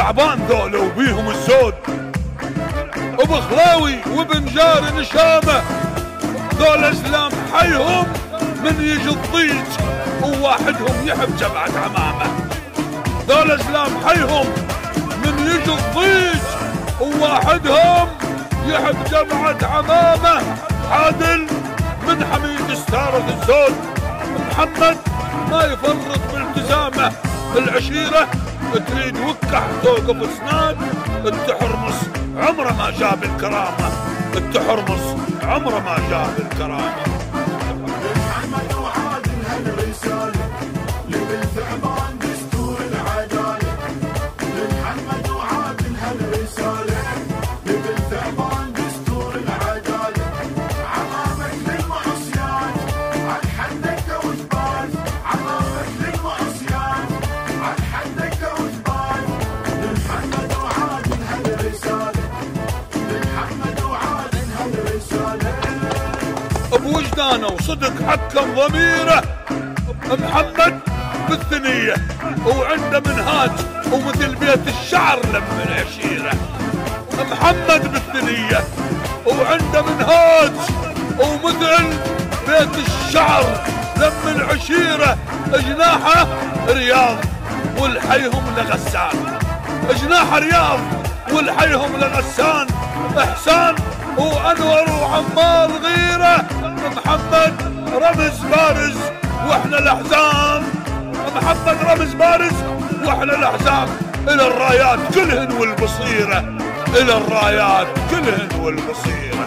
شعبان ذولا وبيهم الزود، وبخلاوي وبن جار نشامه ذولا اسلام حيهم من يجي الضيج وواحدهم يحب جمعة عمامه. ذولا اسلام حيهم من يجي الضيج وواحدهم يحب جمعة عمامه. عادل من حميد استارد الزود، محمد ما يفرط بالتزامه. العشيرة تريد وكح توقف اسناد، التحرمس عمره ما جاب الكرامة، التحرمس عمره ما جاب الكرامة. محمد وعادل هالرسالة لبالثعبان دستور العدالة، محمد وعادل هالرسالة لبالثعبان دستور العدالة. عمامك للمعصيان عن حدك وجبال، عمامك للمعصيان عن حدك وجبال. لمحمد وعادل هالرسالة، لمحمد وعادل هالرسالة. بوجدانه وصدق حكم ضميره محمد بالثنية، وعنده منهاج ومثل بيت الشعر لم العشيرة. محمد بالثنية وعنده منهاج ومثل بيت الشعر لم العشيرة. جناحه رياض والحيهم لغسان، جناحه رياض والحيهم لغسان. احسان وانور وعمار غيره. محمد رمز بارز واحنا الاحزان، محمد رمز بارز واحنا الاحزان. الى الرايات كلهن والبصيره، الى الرايات كلهن والبصيره.